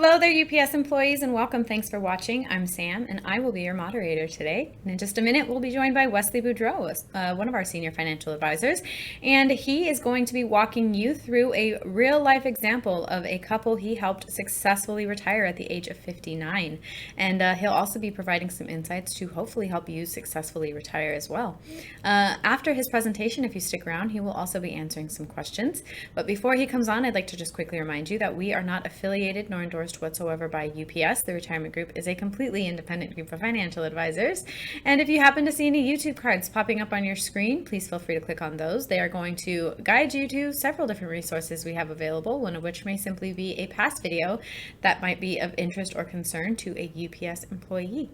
Hello there, UPS employees, and welcome. Thanks for watching. I'm Sam, and I will be your moderator today. And in just a minute, we'll be joined by Wesley Boudreaux, one of our senior financial advisors, and he is going to be walking you through a real-life example of a couple he helped successfully retire at the age of 59. And he'll also be providing some insights to hopefully help you successfully retire as well. After his presentation, if you stick around, he will also be answering some questions. But before he comes on, I'd like to just quickly remind you that we are not affiliated nor endorsed whatsoever by UPS. The retirement group is a completely independent group of financial advisors. And if you happen to see any YouTube cards popping up on your screen, please feel free to click on those. They are going to guide you to several different resources we have available, one of which may simply be a past video that might be of interest or concern to a UPS employee.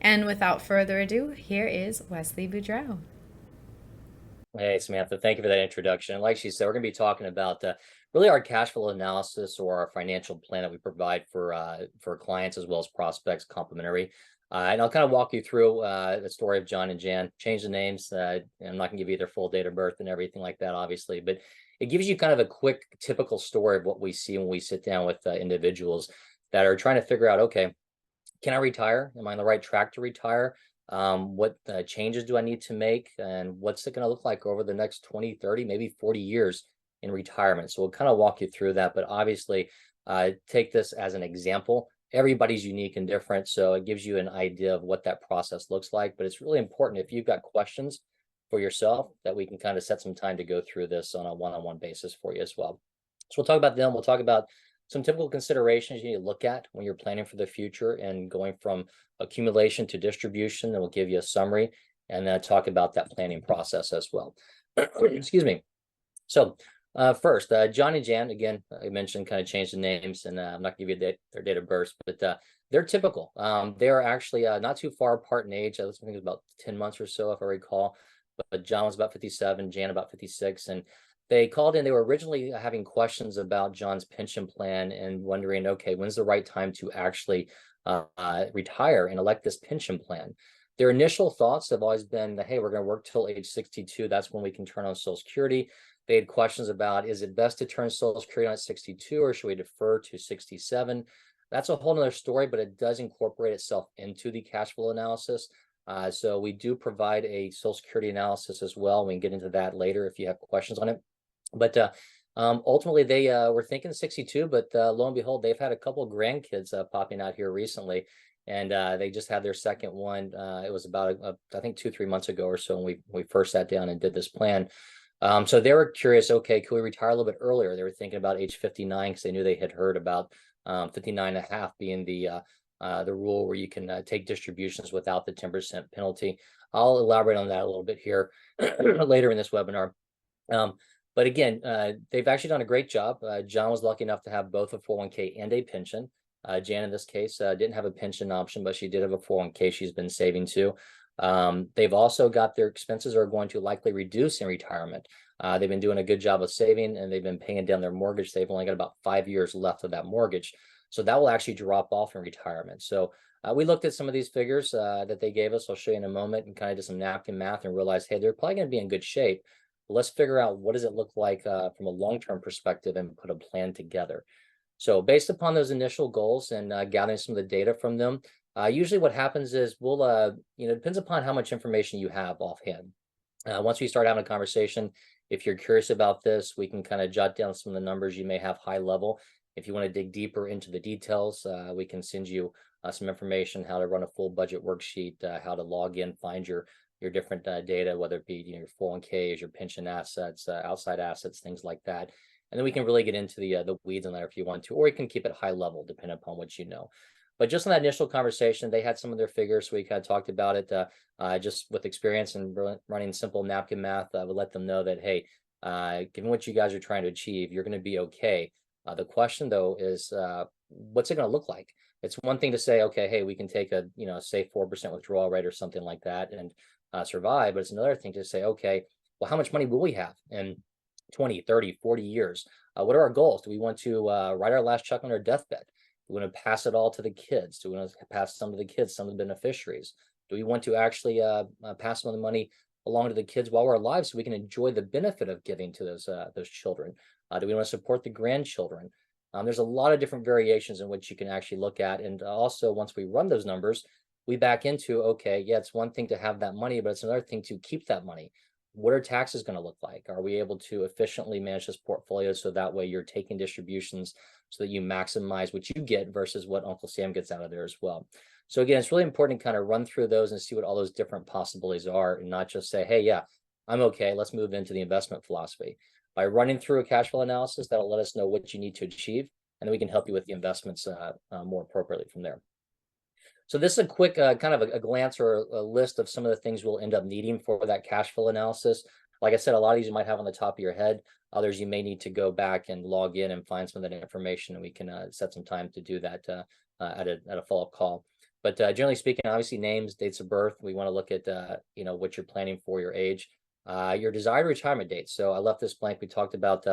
And without further ado, here is Wesley Boudreaux. Hey, Samantha, thank you for that introduction. Like she said, we're going to be talking about really our cash flow analysis or our financial plan that we provide for clients as well as prospects, complimentary. And I'll kind of walk you through the story of John and Jan. Change the names. I'm not going to give you their full date of birth and everything like that, obviously, but it gives you kind of a quick, typical story of what we see when we sit down with individuals that are trying to figure out, okay, can I retire? Am I on the right track to retire? What changes do I need to make? And what's it going to look like over the next 20, 30, maybe 40 years in retirement? So we'll kind of walk you through that, but obviously take this as an example. Everybody's unique and different, so it gives you an idea of what that process looks like. But it's really important if you've got questions for yourself that we can kind of set some time to go through this on a one-on-one basis for you as well. So we'll talk about them. We'll talk about some typical considerations you need to look at when you're planning for the future and going from accumulation to distribution. And we'll give you a summary and then talk about that planning process as well. Excuse me. So first, John and Jan, again, I mentioned kind of changed the names, and I'm not going to give you their date of birth, but they're typical. They are actually not too far apart in age. I think it was about 10 months or so, if I recall. But John was about 57, Jan about 56, and they called in. They were originally having questions about John's pension plan and wondering, okay, when's the right time to actually retire and elect this pension plan? Their initial thoughts have always been that, hey, we're going to work till age 62. That's when we can turn on Social Security. They had questions about, is it best to turn Social Security on at 62 or should we defer to 67? That's a whole nother story, but it does incorporate itself into the cash flow analysis. So we do provide a Social Security analysis as well. We can get into that later if you have questions on it. But ultimately, they were thinking 62, but lo and behold, they've had a couple of grandkids popping out here recently, and they just had their second one. It was about, I think, 2-3 months ago or so when we first sat down and did this plan. So they were curious, okay, could we retire a little bit earlier? They were thinking about age 59 because they knew they had heard about 59 and a half being the rule where you can take distributions without the 10% penalty. I'll elaborate on that a little bit here later in this webinar. But again, they've actually done a great job. John was lucky enough to have both a 401k and a pension. Jan, in this case, didn't have a pension option, but she did have a 401k she's been saving to. They've also got their expenses are going to likely reduce in retirement. They've been doing a good job of saving, and they've been paying down their mortgage. They've only got about 5 years left of that mortgage. So that will actually drop off in retirement. So we looked at some of these figures that they gave us. I'll show you in a moment, and kind of did some napkin math and realized, hey, they're probably going to be in good shape. Let's figure out what does it look like from a long-term perspective and put a plan together. So based upon those initial goals and gathering some of the data from them, usually what happens is we'll, it depends upon how much information you have offhand. Once we start having a conversation, if you're curious about this, we can kind of jot down some of the numbers you may have high level. If you want to dig deeper into the details, we can send you some information, how to run a full budget worksheet, how to log in, find your different data, whether it be your 401ks, your pension assets, outside assets, things like that. And then we can really get into the weeds on that if you want to, or you can keep it high level, depending upon what you know. But just in that initial conversation, they had some of their figures, so we kind of talked about it just with experience and running simple napkin math. I would let them know that, hey, given what you guys are trying to achieve, you're going to be okay. The question, though, is what's it going to look like? It's one thing to say, okay, hey, we can take a, say 4% withdrawal rate or something like that and survive. But it's another thing to say, okay, well, how much money will we have in 20, 30, 40 years? What are our goals? Do we want to write our last check on our deathbed? Do we want to pass it all to the kids? Do we want to pass some to the kids, some of the beneficiaries? Do we want to actually pass some of the money along to the kids while we're alive so we can enjoy the benefit of giving to those children? Do we want to support the grandchildren? There's a lot of different variations in which you can actually look at. And also, once we run those numbers, we back into, okay, yeah, it's one thing to have that money, but it's another thing to keep that money. What are taxes going to look like? Are we able to efficiently manage this portfolio so that way you're taking distributions so that you maximize what you get versus what Uncle Sam gets out of there as well? So again, it's really important to kind of run through those and see what all those different possibilities are, and not just say, hey, yeah, I'm okay, let's move into the investment philosophy. By running through a cash flow analysis, that'll let us know what you need to achieve, and then we can help you with the investments more appropriately from there. So this is a quick kind of a glance or a list of some of the things we'll end up needing for that cash flow analysis. Like I said, a lot of these you might have on the top of your head. Others you may need to go back and log in and find some of that information, and we can set some time to do that at a follow-up call. But generally speaking, obviously names, dates of birth. We want to look at what you're planning for, your age, your desired retirement date. So I left this blank. We talked about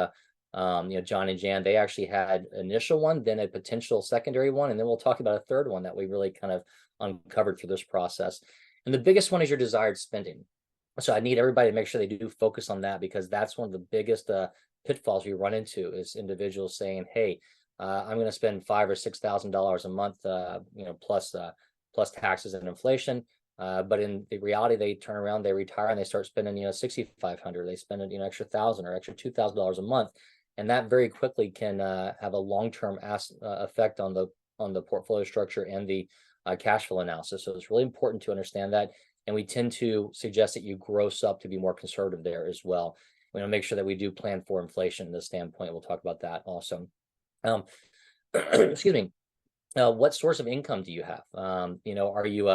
John and Jan. They actually had initial one, then a potential secondary one, and then we'll talk about a third one that we really kind of uncovered through this process. And the biggest one is your desired spending. So I need everybody to make sure they do focus on that, because that's one of the biggest pitfalls we run into is individuals saying, hey, I'm going to spend $5,000 or $6,000 a month, plus taxes and inflation. But in the reality, they turn around, they retire, and they start spending, $6,500. They spend extra $1,000 or extra $2,000 a month, and that very quickly can have a long-term effect on the portfolio structure and the cash flow analysis. So it's really important to understand that, and we tend to suggest that you gross up to be more conservative there as well. We want to make sure that we do plan for inflation in this standpoint. We'll talk about that also. Excuse me. What source of income do you have? Are you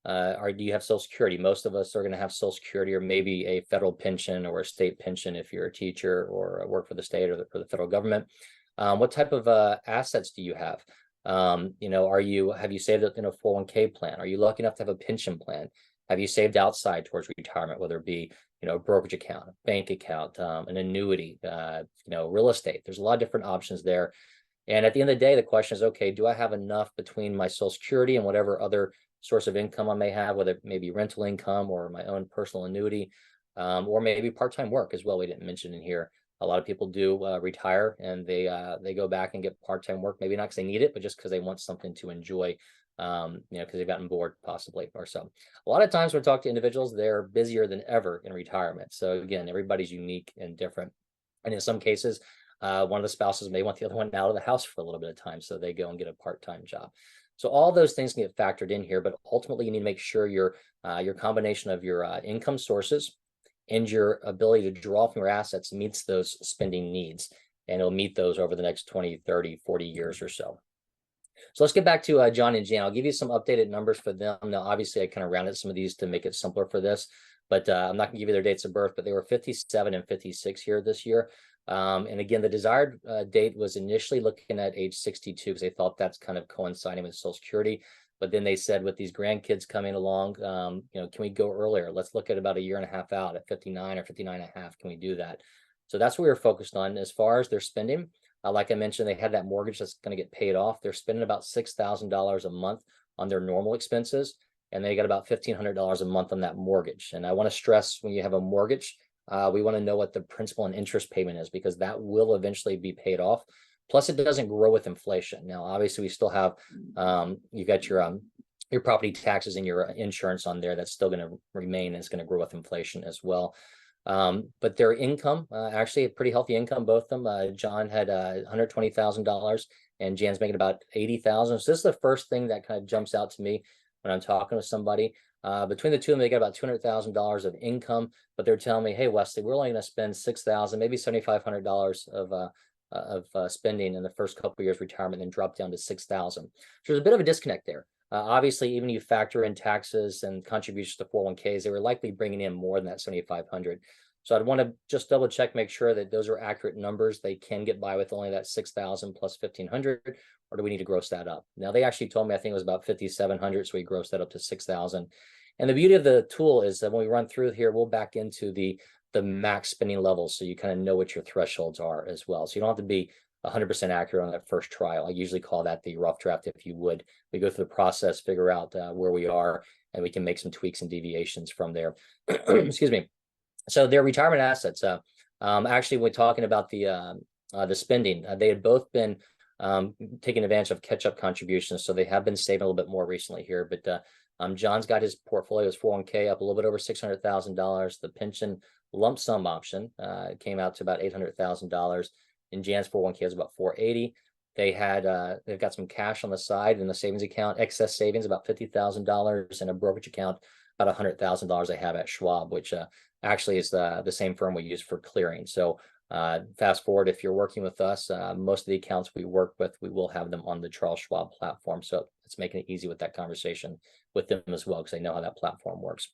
or do you have Social Security? Most of us are going to have Social Security, or maybe a federal pension or a state pension if you're a teacher or work for the state or for the federal government. What type of assets do you have? Have you saved up in a 401k plan? Are you lucky enough to have a pension plan? Have you saved outside towards retirement, whether it be a brokerage account, a bank account, an annuity, real estate? There's a lot of different options there. And at the end of the day, the question is, okay, do I have enough between my Social Security and whatever other source of income I may have, whether it may be rental income or my own personal annuity, or maybe part-time work as well? We didn't mention in here. A lot of people do retire, and they go back and get part-time work, maybe not because they need it, but just because they want something to enjoy, because they've gotten bored possibly or so. A lot of times when we talk to individuals, they're busier than ever in retirement. So again, everybody's unique and different. And in some cases, one of the spouses may want the other one out of the house for a little bit of time, so they go and get a part-time job. So all those things can get factored in here, but ultimately you need to make sure your combination of your income sources and your ability to draw from your assets meets those spending needs, and it'll meet those over the next 20, 30, 40 years or so. So let's get back to John and Jan. I'll give you some updated numbers for them. Now, obviously, I kind of rounded some of these to make it simpler for this, but I'm not going to give you their dates of birth, but they were 57 and 56 here this year. And again, the desired date was initially looking at age 62 because they thought that's kind of coinciding with Social Security. But then they said, with these grandkids coming along, can we go earlier? Let's look at about a year and a half out at 59 or 59 and a half. Can we do that? So that's what we were focused on. As far as their spending, like I mentioned, they had that mortgage that's going to get paid off. They're spending about $6,000 a month on their normal expenses, and they got about $1,500 a month on that mortgage. And I want to stress, when you have a mortgage, we want to know what the principal and interest payment is, because that will eventually be paid off. Plus, it doesn't grow with inflation. Now, obviously, we still have you got your property taxes and your insurance on there. That's still going to remain, and it's going to grow with inflation as well. But their income, actually a pretty healthy income, both of them. John had $120,000, and Jan's making about $80,000. So this is the first thing that kind of jumps out to me when I'm talking with somebody. Between the two of them, they got about $200,000 of income, but they're telling me, hey, Wesley, we're only going to spend $6,000, maybe $7,500 of spending in the first couple of years retirement, then drop down to $6,000. So there's a bit of a disconnect there. Obviously, even if you factor in taxes and contributions to 401ks, they were likely bringing in more than that $7,500. So I'd want to just double check, make sure that those are accurate numbers. They can get by with only that $6,000 plus $1,500, or do we need to gross that up? Now, they actually told me, I think it was about $5,700, so we grossed that up to $6,000. And the beauty of the tool is that when we run through here, we'll back into the max spending levels, so you kind of know what your thresholds are as well. So you don't have to be 100% accurate on that first trial. I usually call that the rough draft, if you would. We go through the process, figure out where we are, and we can make some tweaks and deviations from there. Excuse me. So their retirement assets, actually, we're talking about the spending. They had both been taking advantage of catch-up contributions. So they have been saving a little bit more recently here, but John's got his portfolio, his 401k up a little bit over $600,000. The pension lump sum option came out to about $800,000. And Jan's 401k is about 480. They've got some cash on the side in the savings account, excess savings about $50,000, and a brokerage account about $100,000 they have at Schwab, which actually is the same firm we use for clearing. So fast forward, if you're working with us, most of the accounts we work with, we will have them on the Charles Schwab platform. So it's making it easy with that conversation with them as well, because they know how that platform works.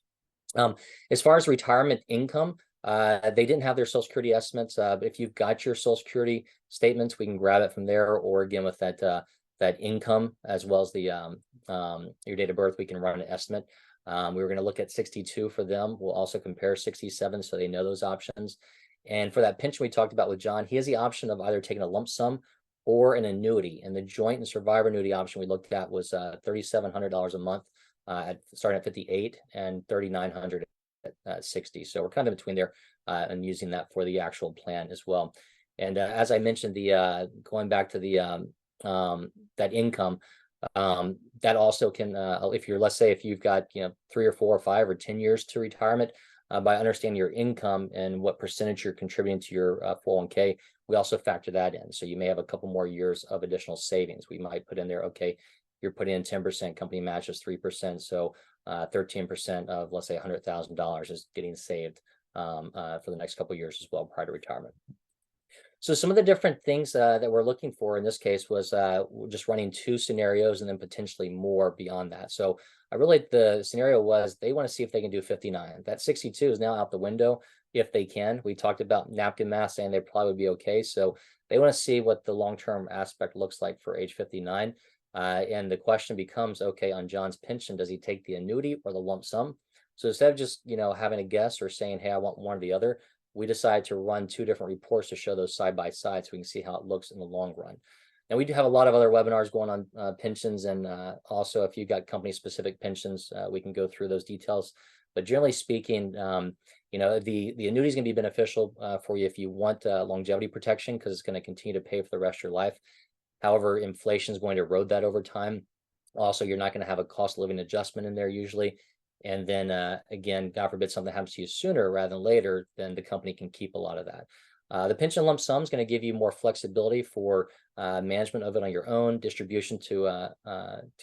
As far as retirement income, they didn't have their Social Security estimates. But if you've got your Social Security statements, we can grab it from there, or again with that income as well as the your date of birth, we can run an estimate. We were going to look at 62 for them. We'll also compare 67 so they know those options. And for that pension we talked about with John, he has the option of either taking a lump sum or an annuity. And the joint and survivor annuity option we looked at was $3,700 a month, starting at 58 and $3,900 at 60. So we're kind of in between there, and using that for the actual plan as well. And as I mentioned, the going back to the that income, that also can, if you're, let's say, if you've got 3 or 4 or 5 or 10 years to retirement, by understanding your income and what percentage you're contributing to your 401k, we also factor that in. So you may have a couple more years of additional savings. We might put in there, okay, you're putting in 10%, company matches 3%, so 13% of, let's say, $100,000 is getting saved for the next couple of years as well prior to retirement. So some of the different things that we're looking for in this case was just running 2 scenarios and then potentially more beyond that. So the scenario was they want to see if they can do 59. That 62 is now out the window if they can. We talked about napkin math saying they probably would be okay. So they want to see what the long-term aspect looks like for age 59. And the question becomes, okay, on John's pension, does he take the annuity or the lump sum? So instead of just, having a guess or saying, hey, I want one or the other, we decided to run 2 different reports to show those side by side so we can see how it looks in the long run. And we do have a lot of other webinars going on pensions, and also if you've got company specific pensions, we can go through those details. But generally speaking, the annuity is going to be beneficial for you if you want longevity protection, because it's going to continue to pay for the rest of your life. However, inflation is going to erode that over time. Also, you're not going to have a cost of living adjustment in there usually. And then again, God forbid something happens to you sooner rather than later, then the company can keep a lot of that. The pension lump sum is going to give you more flexibility for management of it on your own, distribution to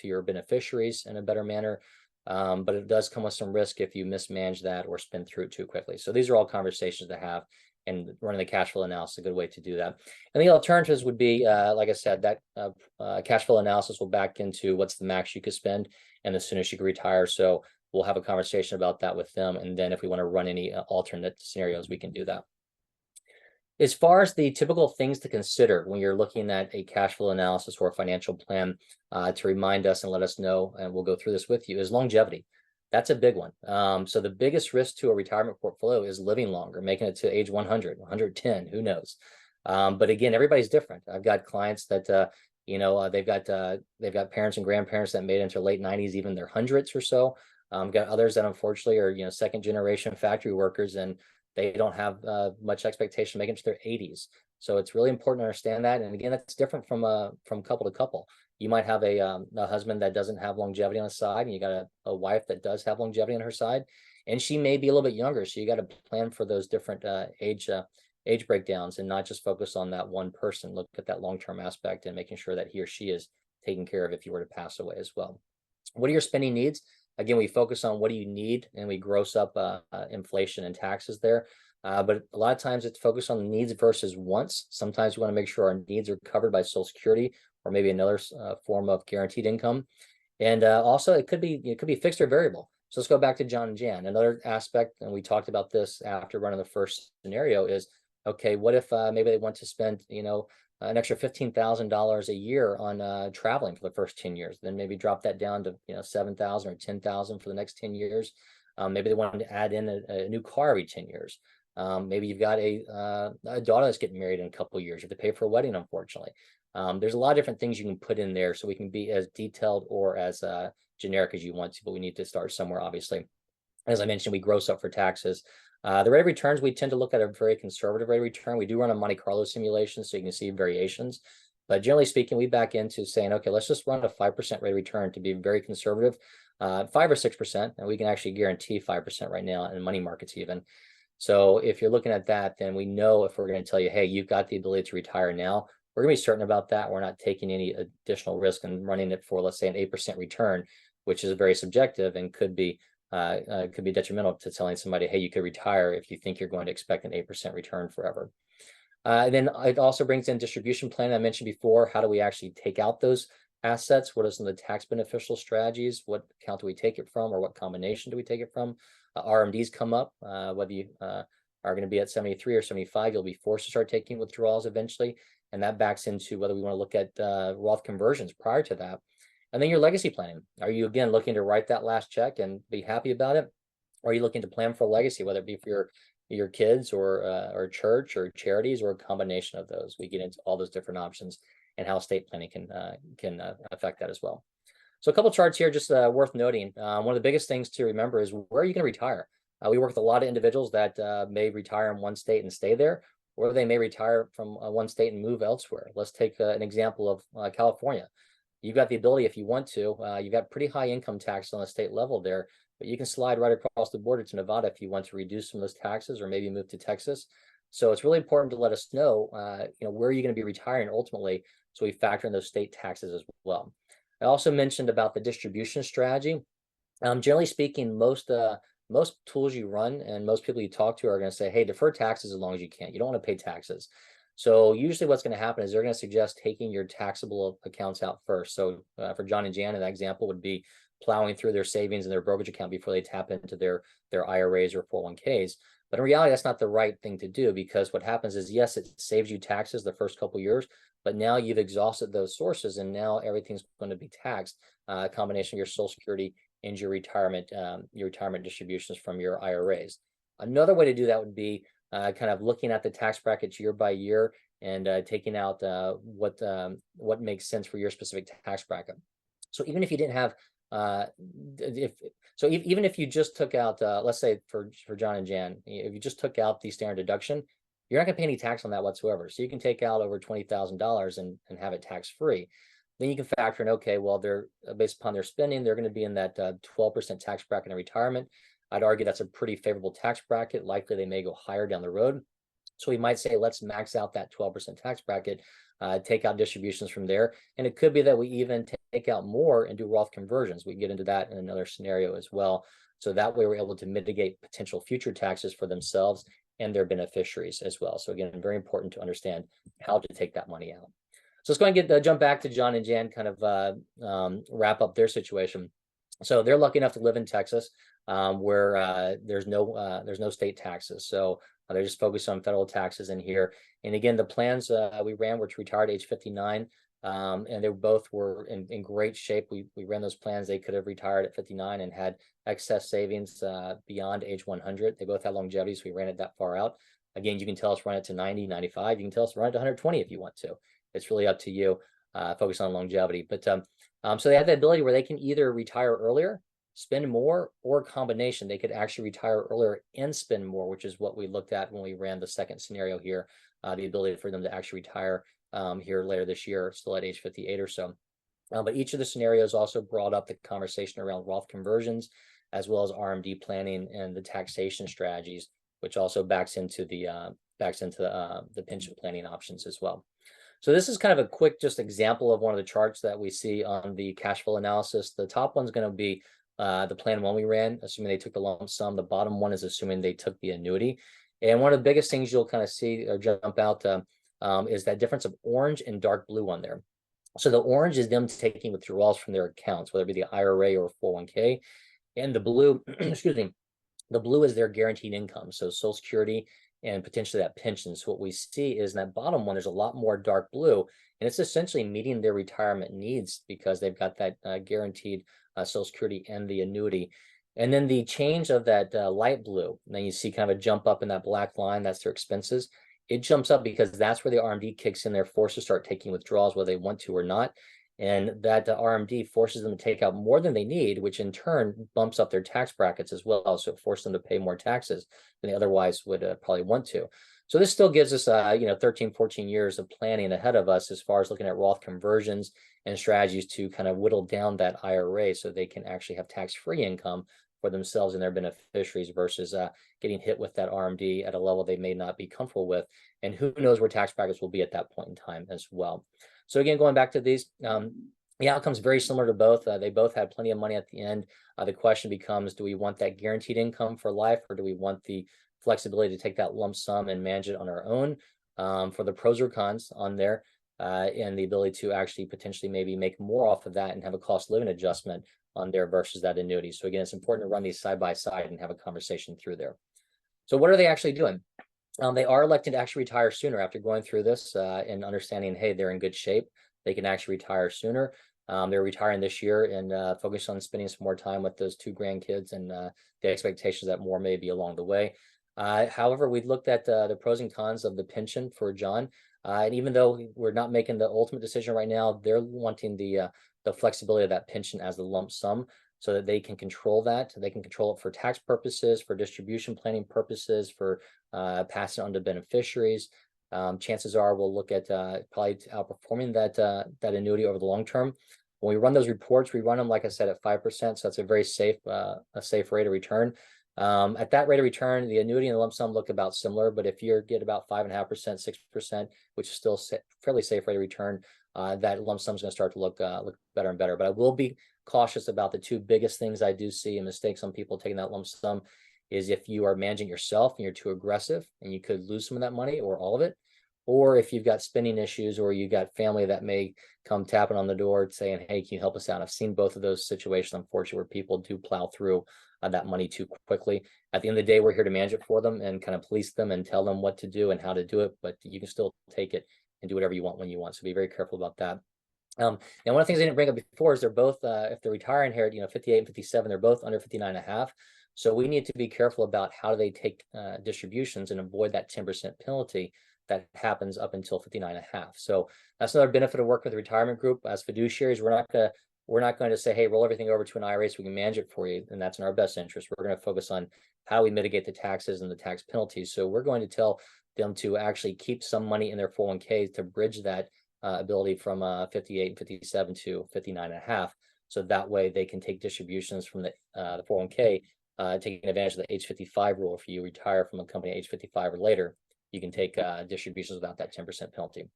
your beneficiaries in a better manner. But it does come with some risk if you mismanage that or spend through it too quickly. So these are all conversations to have, and running the cash flow analysis is a good way to do that. And the alternatives would be, like I said, that cash flow analysis will back into what's the max you could spend and the soonest you could retire. So we'll have a conversation about that with them. And then if we want to run any alternate scenarios, we can do that. As far as the typical things to consider when you're looking at a cash flow analysis or a financial plan, to remind us and let us know, and we'll go through this with you, is longevity. That's a big one. So the biggest risk to a retirement portfolio is living longer, making it to age 100, 110, who knows? But again, everybody's different. I've got clients that, they've got parents and grandparents that made it into late 90s, even their hundreds or so. Got others that unfortunately are, second generation factory workers, and they don't have much expectation making it to their 80s. So it's really important to understand that. And again, that's different from couple to couple. You might have a husband that doesn't have longevity on his side, and you got a wife that does have longevity on her side, and she may be a little bit younger. So you got to plan for those different age breakdowns and not just focus on that one person. Look at that long-term aspect and making sure that he or she is taken care of if you were to pass away as well. What are your spending needs? Again, we focus on what do you need, and we gross up inflation and taxes there. But a lot of times it's focused on needs versus wants. Sometimes we want to make sure our needs are covered by Social Security or maybe another form of guaranteed income. And also it could be fixed or variable. So let's go back to John and Jan. Another aspect, and we talked about this after running the first scenario, is, okay, what if maybe they want to spend, an extra $15,000 a year on traveling for the first 10 years, then maybe drop that down to, 7,000 or 10,000 for the next 10 years. Maybe they wanted to add in a new car every 10 years. Maybe you've got a daughter that's getting married in a couple of years. You have to pay for a wedding, unfortunately. There's a lot of different things you can put in there, so we can be as detailed or as generic as you want to, but we need to start somewhere, obviously. As I mentioned, we gross up for taxes. The rate of returns, we tend to look at a very conservative rate of return. We do run a Monte Carlo simulation, so you can see variations. But generally speaking, we back into saying, okay, let's just run a 5% rate of return to be very conservative, 5 or 6%, and we can actually guarantee 5% right now in money markets even. So if you're looking at that, then we know if we're going to tell you, hey, you've got the ability to retire now, we're going to be certain about that. We're not taking any additional risk and running it for, let's say, an 8% return, which is very subjective and could be detrimental to telling somebody, hey, you could retire if you think you're going to expect an 8% return forever. Then it also brings in distribution plan I mentioned before. How do we actually take out those assets? What are some of the tax beneficial strategies? What account do we take it from, or what combination do we take it from? RMDs come up, whether you are going to be at 73 or 75, you'll be forced to start taking withdrawals eventually. And that backs into whether we want to look at Roth conversions prior to that. And then your legacy planning. Are you, again, looking to write that last check and be happy about it? Or are you looking to plan for a legacy, whether it be for your kids or church or charities, or a combination of those? We get into all those different options and how estate planning can affect that as well. So a couple charts here, just worth noting. One of the biggest things to remember is, where are you going to retire? We work with a lot of individuals that may retire in one state and stay there, or they may retire from one state and move elsewhere. Let's take an example of California. You've got the ability, if you want to, you've got pretty high income tax on the state level there, but you can slide right across the border to Nevada if you want to reduce some of those taxes, or maybe move to Texas. So it's really important to let us know, where are you going to be retiring ultimately, so we factor in those state taxes as well. I also mentioned about the distribution strategy. Generally speaking, most tools you run and most people you talk to are going to say, hey, defer taxes as long as you can. You don't want to pay taxes. So usually what's going to happen is they're going to suggest taking your taxable accounts out first. So for John and Jan, that example would be plowing through their savings and their brokerage account before they tap into their IRAs or 401ks. But in reality, that's not the right thing to do, because what happens is, yes, it saves you taxes the first couple of years, but now you've exhausted those sources, and now everything's going to be taxed. A combination of your Social Security and your retirement distributions from your IRAs. Another way to do that would be kind of looking at the tax brackets year by year and taking out what makes sense for your specific tax bracket. So even if you didn't have even if you just took out, let's say for John and Jan, if you just took out the standard deduction, you're not going to pay any tax on that whatsoever. So you can take out over $20,000 and have it tax free. Then you can factor in, okay, well, they're based upon their spending, they're going to be in that 12% tax bracket in retirement. I'd argue that's a pretty favorable tax bracket. Likely they may go higher down the road. So we might say, let's max out that 12% tax bracket, take out distributions from there. And it could be that we even take out more and do Roth conversions. We get into that in another scenario as well. So that way we're able to mitigate potential future taxes for themselves and their beneficiaries as well. So again, very important to understand how to take that money out. So let's go ahead and jump back to John and Jan, kind of wrap up their situation. So they're lucky enough to live in Texas, where there's no state taxes. So they're just focused on federal taxes in here. And again, the plans we ran were to retire at age 59, and they both were in great shape. We ran those plans. They could have retired at 59 and had excess savings beyond age 100. They both had longevity, so we ran it that far out. Again, you can tell us run it to 90, 95. You can tell us run it to 120 if you want to. It's really up to you. Focus on longevity. But so they have the ability where they can either retire earlier, spend more, or a combination. They could actually retire earlier and spend more, which is what we looked at when we ran the second scenario here, the ability for them to actually retire here later this year, still at age 58 or so. But each of the scenarios also brought up the conversation around Roth conversions, as well as RMD planning and the taxation strategies, which also backs into the pension planning options as well. So this is kind of a quick just example of one of the charts that we see on the cash flow analysis. The top one's going to be the plan one we ran, assuming they took the lump sum. The bottom one is assuming they took the annuity. And one of the biggest things you'll kind of see or jump out is that difference of orange and dark blue on there. So the orange is them taking withdrawals from their accounts, whether it be the IRA or 401k. And the blue, excuse me, the blue is their guaranteed income. So Social Security and potentially that pension. So what we see is in that bottom one, there's a lot more dark blue, and it's essentially meeting their retirement needs because they've got that guaranteed Social Security and the annuity. And then the change of that light blue, and then you see kind of a jump up in that black line, that's their expenses. It jumps up because that's where the RMD kicks in. They're forced to start taking withdrawals whether they want to or not. And that RMD forces them to take out more than they need, which in turn bumps up their tax brackets as well. So it forces them to pay more taxes than they otherwise would probably want to. So this still gives us, 13, 14 years of planning ahead of us as far as looking at Roth conversions and strategies to kind of whittle down that IRA so they can actually have tax-free income for themselves and their beneficiaries versus getting hit with that RMD at a level they may not be comfortable with. And who knows where tax brackets will be at that point in time as well. So again, going back to these, the outcome's very similar to both. They both had plenty of money at the end. The question becomes, do we want that guaranteed income for life, or do we want the flexibility to take that lump sum and manage it on our own? For the pros or cons on there, and the ability to actually potentially maybe make more off of that and have a cost of living adjustment on there versus that annuity. So again, it's important to run these side by side and have a conversation through there. So what are they actually doing? They are elected to actually retire sooner after going through this and understanding, hey, they're in good shape. They can actually retire sooner. They're retiring this year and focus on spending some more time with those 2 grandkids and the expectations that more may be along the way. However, we looked at the pros and cons of the pension for John. And even though we're not making the ultimate decision right now, they're wanting the flexibility of that pension as the lump sum so that they can control that. They can control it for tax purposes, for distribution planning purposes, for passing on to beneficiaries. Chances are we'll look at probably outperforming that annuity over the long term. When we run those reports, we run them, like I said, at 5%. So that's a very safe rate of return. At that rate of return, the annuity and the lump sum look about similar, but if you get about 5.5%, 6%, which is still fairly safe rate of return, that lump sum is going to start to look better and better. But I will be cautious about the 2 biggest things I do see and mistakes on people taking that lump sum is if you are managing yourself and you're too aggressive and you could lose some of that money or all of it, or if you've got spending issues or you got family that may come tapping on the door saying, hey, can you help us out? I've seen both of those situations, unfortunately, where people do plow through that money too quickly. At the end of the day, we're here to manage it for them and kind of police them and tell them what to do and how to do it, but you can still take it and do whatever you want when you want. So be very careful about that. And one of the things I didn't bring up before is they're both, if they're retiring here at 58 and 57, they're both under 59.5. So we need to be careful about how they take distributions and avoid that 10% penalty that happens up until 59.5. So that's another benefit of working with the retirement group. As fiduciaries, we're not going to say, hey, roll everything over to an IRA so we can manage it for you. And that's in our best interest. We're going to focus on how we mitigate the taxes and the tax penalties. So we're going to tell them to actually keep some money in their 401k to bridge that ability from 58 and 57 to 59.5. So that way they can take distributions from the 401k, taking advantage of the age 55 rule. If you retire from a company age 55 or later, you can take distributions without that 10% penalty.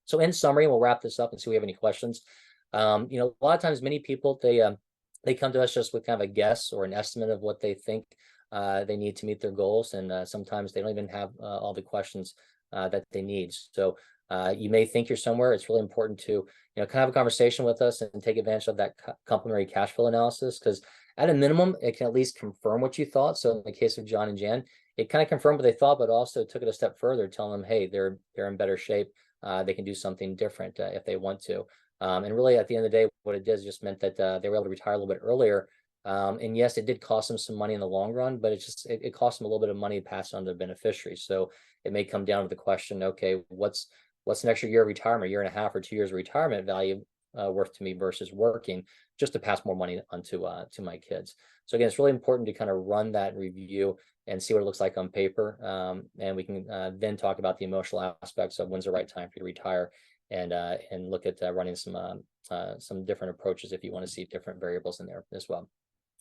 So in summary, we'll wrap this up and see if we have any questions. A lot of times, many people, they come to us just with kind of a guess or an estimate of what they think they need to meet their goals. And sometimes they don't even have all the questions that they need. So you may think you're somewhere. It's really important to, kind of have a conversation with us and take advantage of that complementary cash flow analysis, because at a minimum, it can at least confirm what you thought. So in the case of John and Jan, it kind of confirmed what they thought, but also took it a step further, telling them, hey, they're in better shape. They can do something different if they want to. And really, at the end of the day, what it did just meant that they were able to retire a little bit earlier. And yes, it did cost them some money in the long run, but it cost them a little bit of money to pass on to the beneficiaries. So it may come down to the question, okay, what's an extra year of retirement, 1.5 or 2 years of retirement value worth to me versus working just to pass more money onto to my kids. So again, it's really important to kind of run that review and see what it looks like on paper. And we can then talk about the emotional aspects of when's the right time for you to retire, and look at running some different approaches if you want to see different variables in there as well.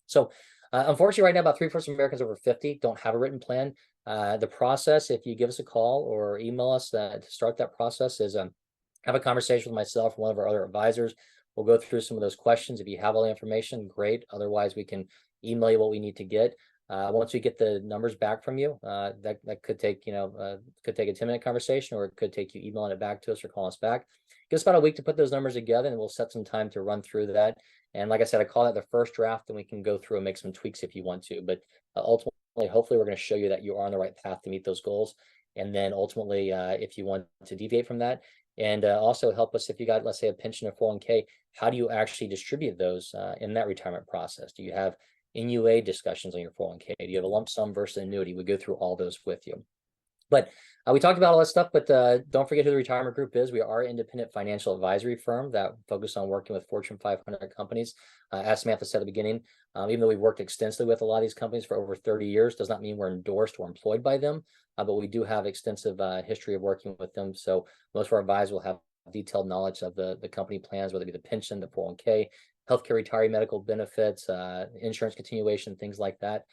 So unfortunately, right now, about 3/4 of Americans over 50 don't have a written plan. The process, if you give us a call or email us to start that process, is have a conversation with myself or one of our other advisors. We'll go through some of those questions. If you have all the information, great. Otherwise, we can email you what we need to get. Once we get the numbers back from you, that could take could take a 10-minute conversation, or it could take you emailing it back to us or calling us back. Give us about a week to put those numbers together, and we'll set some time to run through that. And like I said, I call that the first draft, and we can go through and make some tweaks if you want to. But ultimately, hopefully, we're going to show you that you are on the right path to meet those goals. And then ultimately, if you want to deviate from that, and also help us if you got, let's say, a pension or 401k, how do you actually distribute those in that retirement process? Do you have NUA discussions on your 401k? Do you have a lump sum versus annuity? We go through all those with you. But we talked about all that stuff, but don't forget who the retirement group is. We are an independent financial advisory firm that focus on working with Fortune 500 companies. As Samantha said at the beginning, even though we've worked extensively with a lot of these companies for over 30 years, does not mean we're endorsed or employed by them, but we do have extensive history of working with them. So most of our advisors will have detailed knowledge of the company plans, whether it be the pension, the 401k, healthcare, retiree medical benefits, insurance continuation, things like that.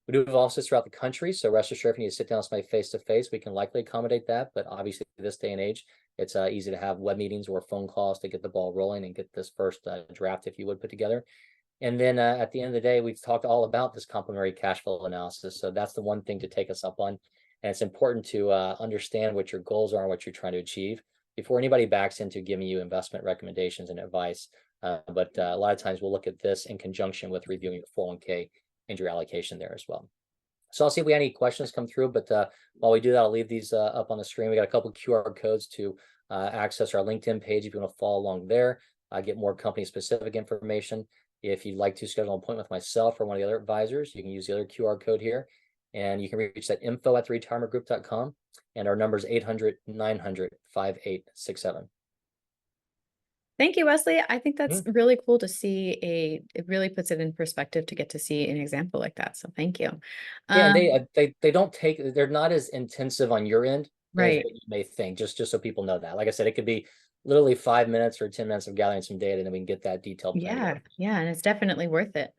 We do have offices throughout the country, so rest assured, if you need to sit down with somebody face to face, we can likely accommodate that. But obviously, this day and age, it's easy to have web meetings or phone calls to get the ball rolling and get this first draft, if you would, put together. And then at the end of the day, we've talked all about this complementary cash flow analysis. So that's the one thing to take us up on. And it's important to understand what your goals are and what you're trying to achieve before anybody backs into giving you investment recommendations and advice. But a lot of times we'll look at this in conjunction with reviewing your 401k and your allocation there as well. So I'll see if we have any questions come through, but while we do that, I'll leave these up on the screen. We got a couple of QR codes to access our LinkedIn page if you want to follow along there, get more company specific information. If you'd like to schedule an appointment with myself or one of the other advisors, you can use the other QR code here, and you can reach that info@retirementgroup.com, and our number is 800-900-5867. Thank you, Wesley. I think that's really cool to see it really puts it in perspective to get to see an example like that. So thank you. Yeah, and they don't take, they're not as intensive on your end as Right. what you may think, just so people know that. Like I said, it could be literally 5 minutes or 10 minutes of gathering some data, and then we can get that detailed plan Yeah. together. Yeah. And it's definitely worth it.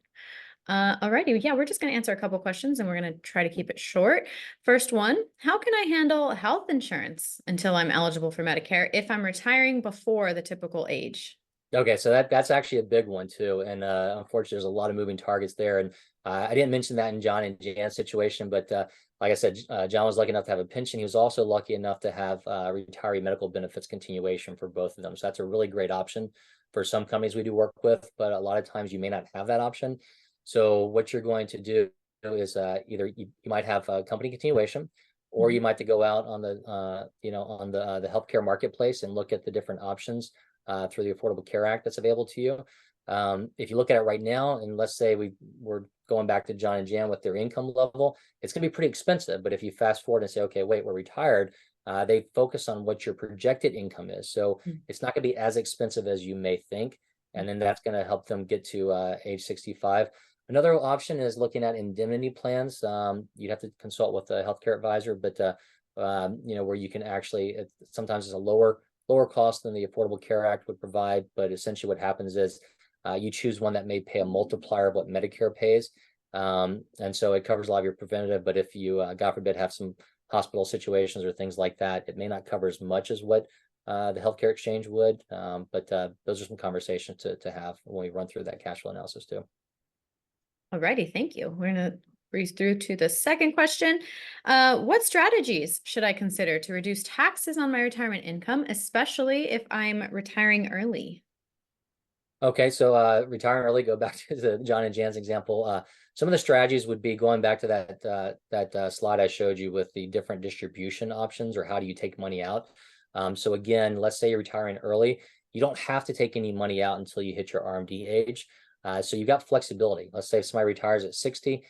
Alrighty. Yeah, we're just going to answer a couple questions and we're going to try to keep it short. First one, how can I handle health insurance until I'm eligible for Medicare if I'm retiring before the typical age? Okay, so that's actually a big one too, and unfortunately, there's a lot of moving targets there. And I didn't mention that in John and Jan's situation, but like I said, John was lucky enough to have a pension. He was also lucky enough to have retiree medical benefits continuation for both of them. So that's a really great option for some companies we do work with, but a lot of times you may not have that option. So what you're going to do is either you might have a company continuation, or you might have to go out on the on the healthcare marketplace and look at the different options through the Affordable Care Act that's available to you. If you look at it right now, and let's say we're going back to John and Jan with their income level, it's going to be pretty expensive. But if you fast forward and say, okay, wait, we're retired, they focus on what your projected income is. So it's not going to be as expensive as you may think. And then that's going to help them get to age 65. Another option is looking at indemnity plans. You'd have to consult with a healthcare advisor, but where you can actually, sometimes it's a lower cost than the Affordable Care Act would provide. But essentially what happens is you choose one that may pay a multiplier of what Medicare pays. And so it covers a lot of your preventative, but if you, God forbid, have some hospital situations or things like that, it may not cover as much as what the healthcare exchange would. But those are some conversations to have when we run through that cash flow analysis too. Alrighty, thank you. We're going to breeze through to the second question. What strategies should I consider to reduce taxes on my retirement income, especially if I'm retiring early? Okay, so retiring early, go back to the John and Jan's example. Some of the strategies would be going back to that slide I showed you with the different distribution options, or how do you take money out. So again, let's say you're retiring early. You don't have to take any money out until you hit your RMD age. So you've got flexibility. Let's say if somebody retires at 60,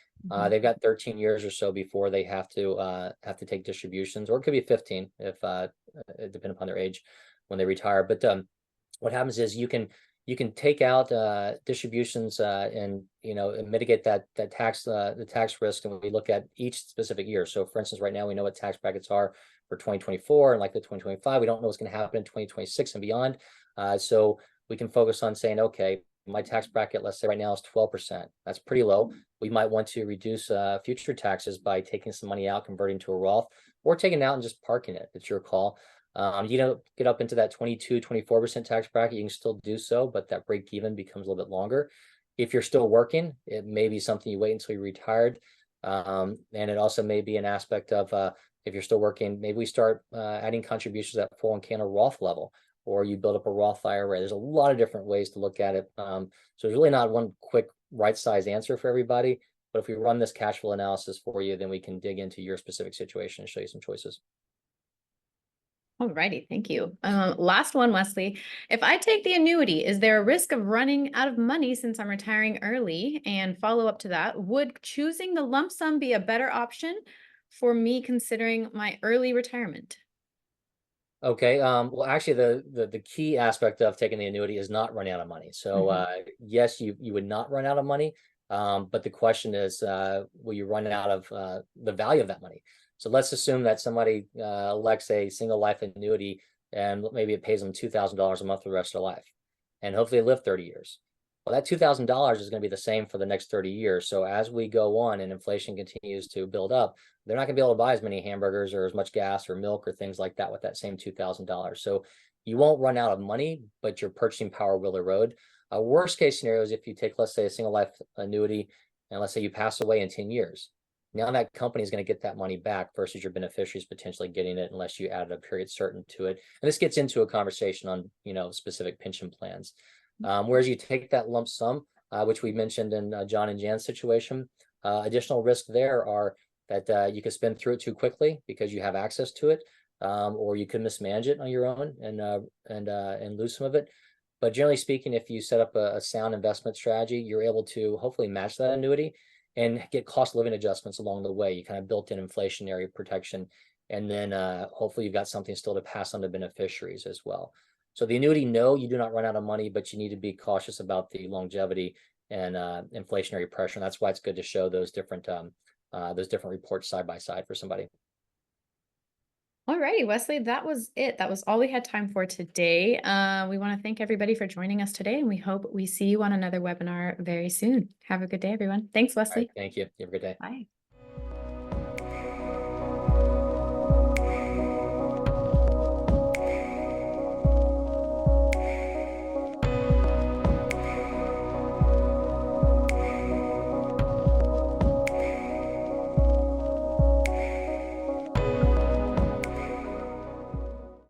they've got 13 years or so before they have to take distributions, or it could be 15 if depending upon their age when they retire. But what happens is you can take out distributions and mitigate the tax risk, and we look at each specific year. So for instance, right now we know what tax brackets are for 2024 and like the 2025. We don't know what's going to happen in 2026 and beyond. So we can focus on saying, okay, my tax bracket, let's say right now, is 12%. That's pretty low. We might want to reduce future taxes by taking some money out, converting to a Roth, or taking it out and just parking it. It's your call. Get up into that 22, 24% tax bracket, you can still do so, but that break even becomes a little bit longer. If you're still working, it may be something you wait until you're retired. And it also may be an aspect of if you're still working, maybe we start adding contributions at 401k or Roth level, or you build up a Roth IRA. There's a lot of different ways to look at it. So there's really not one quick right size answer for everybody. But if we run this cash flow analysis for you, then we can dig into your specific situation and show you some choices. Alrighty, thank you. Last one, Wesley. If I take the annuity, is there a risk of running out of money since I'm retiring early? And follow up to that, would choosing the lump sum be a better option for me considering my early retirement? Okay. Well, actually, the key aspect of taking the annuity is not running out of money. So, Mhm. yes, you would not run out of money. But the question is, will you run out of the value of that money? So let's assume that somebody elects a single life annuity, and maybe it pays them $2,000 a month for the rest of their life, and hopefully they live 30 years. Well, that $2,000 is going to be the same for the next 30 years. So as we go on and inflation continues to build up, they're not going to be able to buy as many hamburgers or as much gas or milk or things like that with that same $2,000. So you won't run out of money, but your purchasing power will erode. A worst case scenario is if you take, let's say, a single life annuity, and let's say you pass away in 10 years. Now that company is going to get that money back versus your beneficiaries potentially getting it unless you added a period certain to it. And this gets into a conversation on, specific pension plans. Whereas you take that lump sum, which we mentioned in John and Jan's situation, additional risk there are that you could spend through it too quickly because you have access to it, or you could mismanage it on your own and lose some of it. But generally speaking, if you set up a sound investment strategy, you're able to hopefully match that annuity and get cost of living adjustments along the way. You kind of built in inflationary protection, and then hopefully you've got something still to pass on to beneficiaries as well. So the annuity, no, you do not run out of money, but you need to be cautious about the longevity and inflationary pressure. And that's why it's good to show those different reports side by side for somebody. All righty, Wesley, that was it. That was all we had time for today. We want to thank everybody for joining us today, and we hope we see you on another webinar very soon. Have a good day, everyone. Thanks, All right, Wesley. thank you. You have a good day. Bye.